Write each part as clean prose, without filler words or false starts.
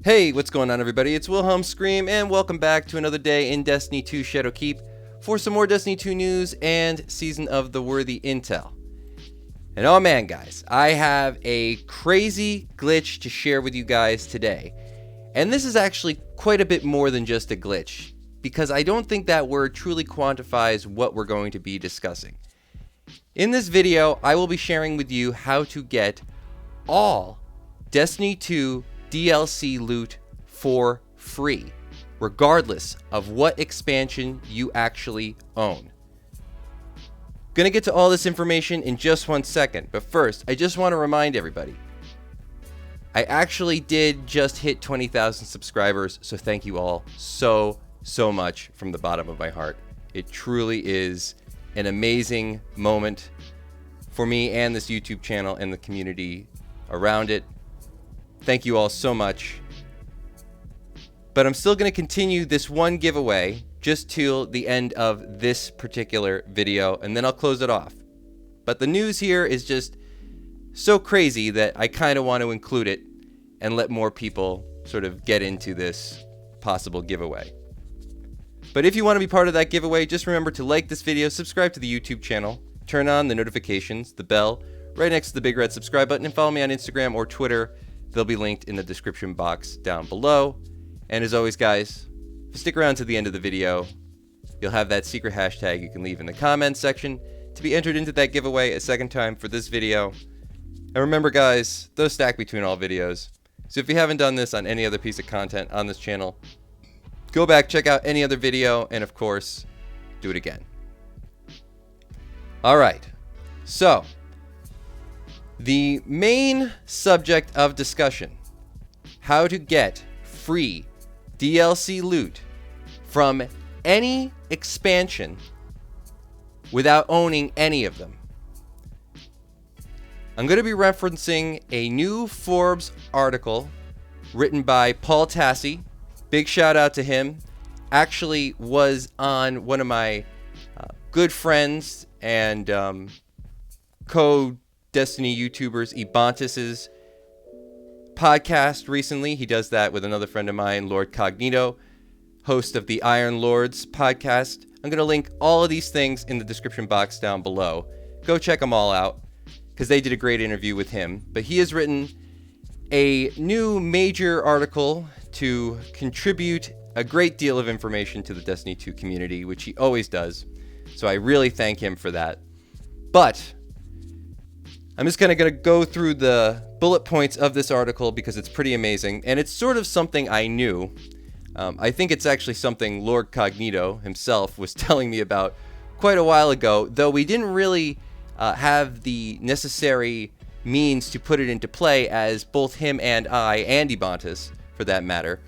Hey, what's going on everybody? It's Wilhelm Scream and welcome back to another day in Destiny 2 Shadowkeep for some more Destiny 2 news and Season of the Worthy intel. And oh man guys, I have a crazy glitch to share with you guys today. And this is actually quite a bit more than just a glitch, because I don't think that word truly quantifies what we're going to be discussing. In this video, I will be sharing with you how to get all Destiny 2 DLC loot for free, regardless of what expansion you actually own. Gonna get to all this information in just 1 second, but first, I just want to remind everybody, I actually did just hit 20,000 subscribers, so thank you all so much from the bottom of my heart. It truly is an amazing moment for me and this YouTube channel and the community around it. Thank you all so much. But I'm still going to continue this one giveaway just till the end of this particular video, and then I'll close it off. But the news here is just so crazy that I kind of want to include it and let more people sort of get into this possible giveaway. But if you want to be part of that giveaway, just remember to like this video, subscribe to the YouTube channel, turn on the notifications, the bell, right next to the big red subscribe button, and follow me on Instagram or Twitter. They'll be linked in the description box down below. And as always, guys, if you stick around to the end of the video, you'll have that secret hashtag you can leave in the comments section to be entered into that giveaway a second time for this video. And remember, guys, those stack between all videos. So if you haven't done this on any other piece of content on this channel, go back, check out any other video, and of course, do it again. All right, so the main subject of discussion, how to get free DLC loot from any expansion without owning any of them. I'm going to be referencing a new Forbes article written by Paul Tassi. Big shout out to him. Actually was on one of my good friends and co-Destiny YouTubers, Ebontis's podcast recently. He does that with another friend of mine, Lord Cognito, host of the Iron Lords podcast. I'm going to link all of these things in the description box down below. Go check them all out, because they did a great interview with him. But he has written a new major article to contribute a great deal of information to the Destiny 2 community, which he always does. So I really thank him for that. But I'm just going to go through the bullet points of this article because it's pretty amazing. And it's sort of something I knew. I think it's actually something Lord Cognito himself was telling me about quite a while ago, though we didn't really have the necessary means to put it into play, as both him and I, and Ebontis for that matter,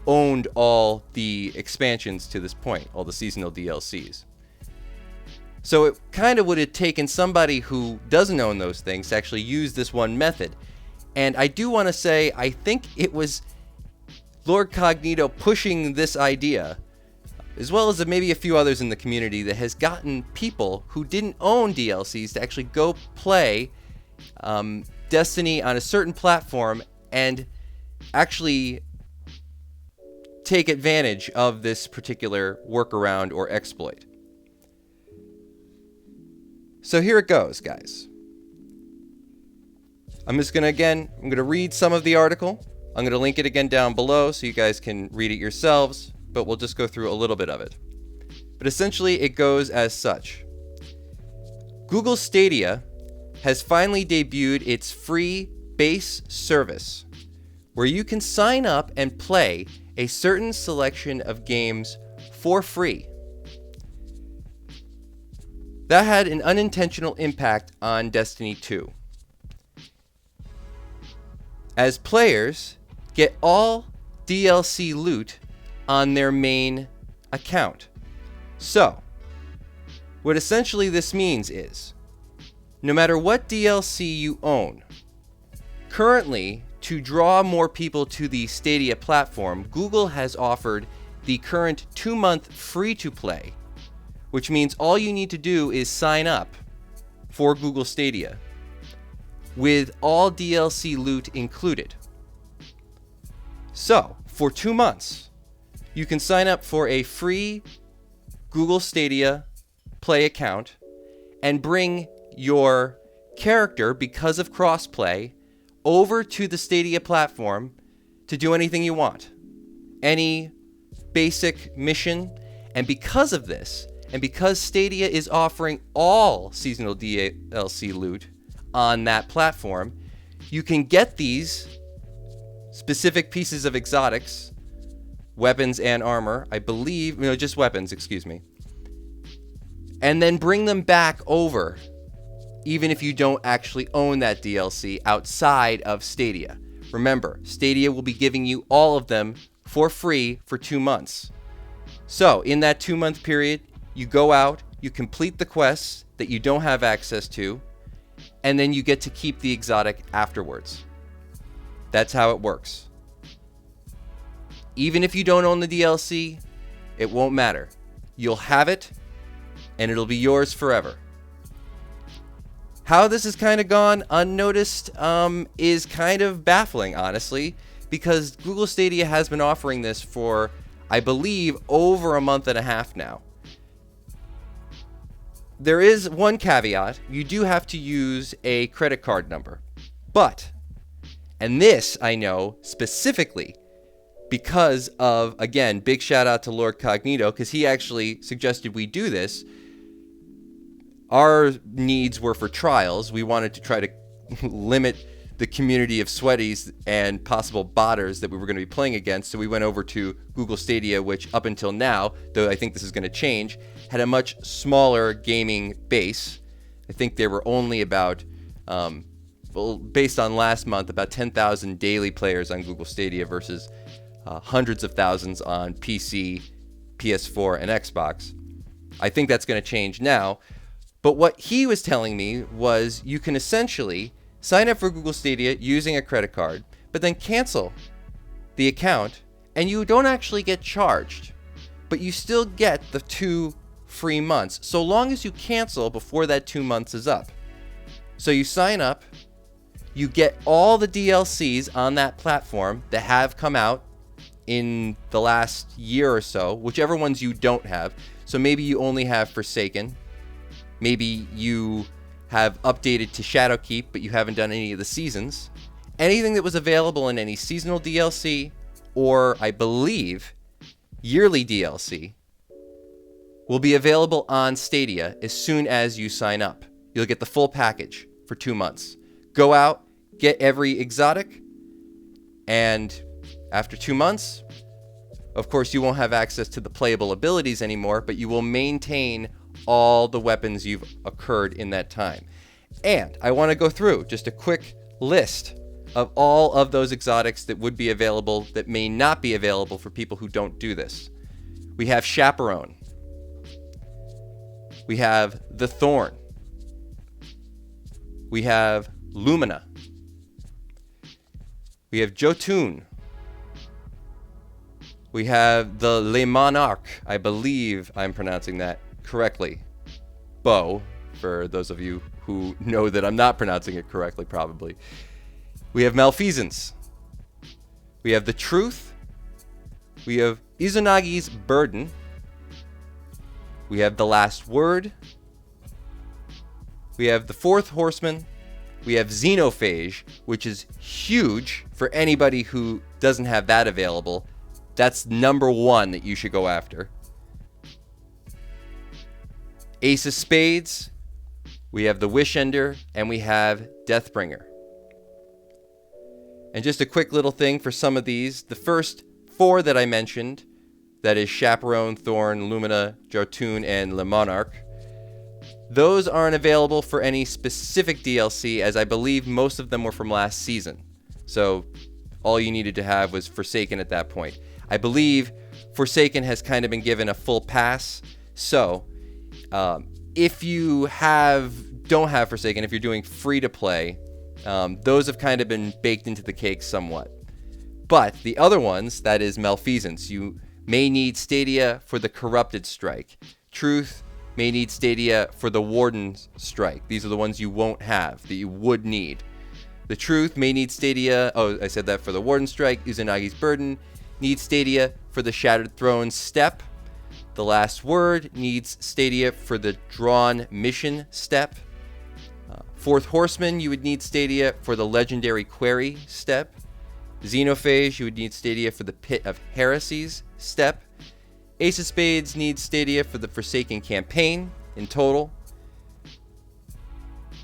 owned all the expansions to this point, all the seasonal DLCs. So it kind of would have taken somebody who doesn't own those things to actually use this one method. And I do want to say, I think it was Lord Cognito pushing this idea, as well as maybe a few others in the community, that has gotten people who didn't own DLCs to actually go play Destiny on a certain platform and actually take advantage of this particular workaround or exploit. So here it goes, guys. I'm going to read some of the article. I'm going to link it again down below so you guys can read it yourselves, but we'll just go through a little bit of it. But essentially it goes as such. Google Stadia has finally debuted its free base service, where you can sign up and play a certain selection of games for free. That had an unintentional impact on Destiny 2, as players get all DLC loot on their main account. So, what essentially this means is, no matter what DLC you own, currently, to draw more people to the Stadia platform, Google has offered the current 2-month free-to-play, which means all you need to do is sign up for Google Stadia with all DLC loot included. So, for 2 months, you can sign up for a free Google Stadia Play account and bring your character, because of crossplay, over to the Stadia platform to do anything you want. Any basic mission. And because of this, and because Stadia is offering all seasonal DLC loot on that platform, you can get these specific pieces of exotics, weapons and armor, I believe, just weapons, excuse me, and then bring them back over, even if you don't actually own that DLC outside of Stadia. Remember, Stadia will be giving you all of them for free for 2 months. So, in that 2-month period, you go out, you complete the quests that you don't have access to, and then you get to keep the exotic afterwards. That's how it works. Even if you don't own the DLC, it won't matter. You'll have it, and it'll be yours forever. How this has kind of gone unnoticed is kind of baffling, honestly, because Google Stadia has been offering this for, I believe, over a month and a half now. There is one caveat. You do have to use a credit card number. But, and this I know specifically because of, again, big shout out to Lord Cognito, because he actually suggested we do this. Our needs were for trials. We wanted to try to limit the community of sweaties and possible botters that we were going to be playing against. So we went over to Google Stadia, which up until now, though I think this is going to change, had a much smaller gaming base. I think there were only about, based on last month, about 10,000 daily players on Google Stadia versus hundreds of thousands on PC, PS4, and Xbox. I think that's going to change now. But what he was telling me was you can essentially sign up for Google Stadia using a credit card, but then cancel the account, and you don't actually get charged, but you still get the 2 free months, so long as you cancel before that 2 months is up. So you sign up, you get all the DLCs on that platform that have come out in the last year or so, whichever ones you don't have. So maybe you only have Forsaken. Maybe you have updated to Shadowkeep, but you haven't done any of the seasons. Anything that was available in any seasonal DLC, or I believe yearly DLC, will be available on Stadia as soon as you sign up. You'll get the full package for 2 months. Go out, get every exotic, and after 2 months, of course, you won't have access to the playable abilities anymore, but you will maintain all the weapons you've occurred in that time. And I want to go through just a quick list of all of those exotics that would be available that may not be available for people who don't do this. We have Chaperone. We have the Thorn. We have Lumina. We have Jotun. We have the Le Monarque. I believe I'm pronouncing that correctly. Bo, for those of you who know that I'm not pronouncing it correctly, probably. We have Malfeasance. We have the Truth. We have Izunagi's Burden. We have the Last Word. We have the Fourth Horseman. We have Xenophage, which is huge for anybody who doesn't have that available. That's number one that you should go after. Ace of Spades. We have the Wishender, and we have Deathbringer. And just a quick little thing for some of these. The first 4 that I mentioned, that is Chaperone, Thorn, Lumina, Jotun, and Le Monarque, those aren't available for any specific DLC, as I believe most of them were from last season. So all you needed to have was Forsaken at that point. I believe Forsaken has kind of been given a full pass. So if you don't have Forsaken, if you're doing free to play, those have kind of been baked into the cake somewhat. But the other ones, that is Malfeasance, you may need Stadia for the Corrupted Strike. Truth may need Stadia for the Warden's Strike. These are the ones you won't have, that you would need. The Truth may need Stadia. Oh, I said that for the Warden Strike. Uzunagi's Burden needs Stadia for the Shattered Throne step. The Last Word needs Stadia for the Drawn Mission step. Fourth Horseman, you would need Stadia for the Legendary Query step. Xenophage, you would need Stadia for the Pit of Heresies step. Ace of Spades needs Stadia for the Forsaken campaign in total.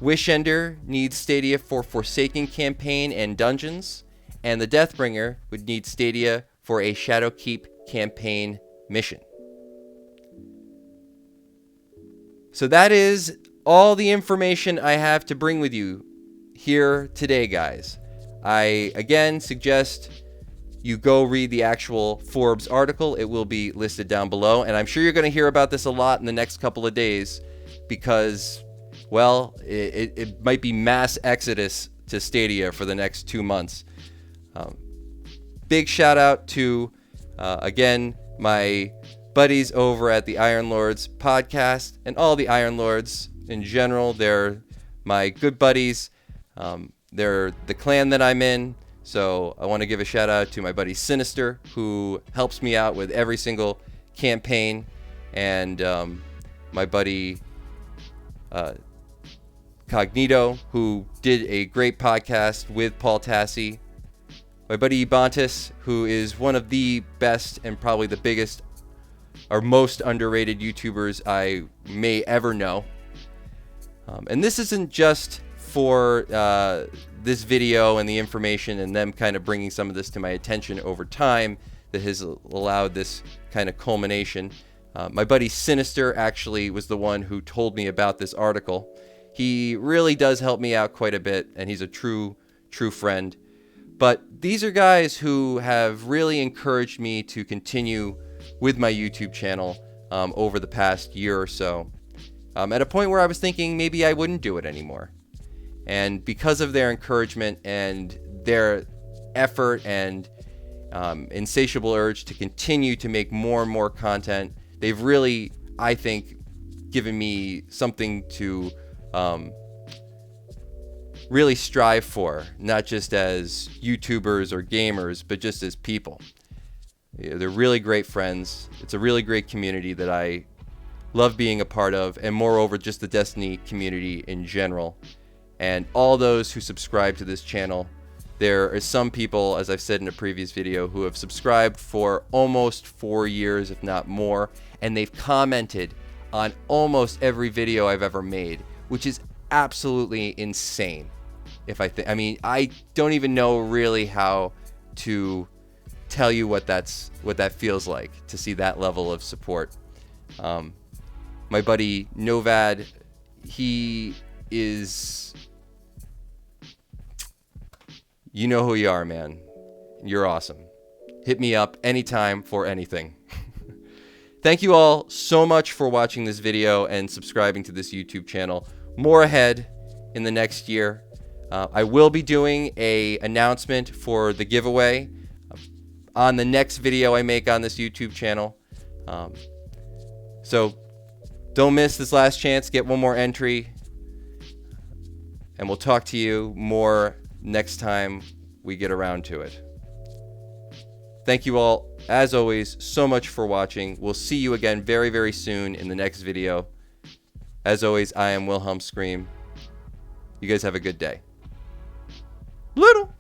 Wishender needs Stadia for Forsaken campaign and dungeons. And the Deathbringer would need Stadia for a Shadowkeep campaign mission. So that is all the information I have to bring with you here today, guys. I, again, suggest you go read the actual Forbes article. It will be listed down below. And I'm sure you're going to hear about this a lot in the next couple of days because, well, it might be mass exodus to Stadia for the next 2 months. Big shout out to, again, my buddies over at the Iron Lords podcast and all the Iron Lords in general. They're my good buddies. They're the clan that I'm in. So I want to give a shout out to my buddy Sinister, who helps me out with every single campaign, and my buddy Cognito, who did a great podcast with Paul Tassi. My buddy Ebontis, who is one of the best and probably the biggest or most underrated YouTubers I may ever know. And this isn't just for this video and the information and them kind of bringing some of this to my attention over time that has allowed this kind of culmination. My buddy Sinister actually was the one who told me about this article. He really does help me out quite a bit, and he's a true friend. But these are guys who have really encouraged me to continue with my YouTube channel over the past year or so. At a point where I was thinking maybe I wouldn't do it anymore. And because of their encouragement and their effort and insatiable urge to continue to make more and more content, they've really, I think, given me something to really strive for, not just as YouTubers or gamers, but just as people. Yeah, they're really great friends. It's a really great community that I love being a part of, and moreover, just the Destiny community in general. And all those who subscribe to this channel, there are some people, as I've said in a previous video, who have subscribed for almost 4 years, if not more, and they've commented on almost every video I've ever made, which is absolutely insane. I mean, I don't even know really how to tell you what that feels like to see that level of support. My buddy Novad, he is, you know who you are, man. You're awesome. Hit me up anytime for anything. Thank you all so much for watching this video and subscribing to this YouTube channel. More ahead in the next year. I will be doing a announcement for the giveaway on the next video I make on this YouTube channel. So don't miss this last chance. Get one more entry. And we'll talk to you more next time we get around to it. Thank you all, as always, so much for watching. We'll see you again very, very soon in the next video. As always, I am Wilhelm Scream. You guys have a good day. Little.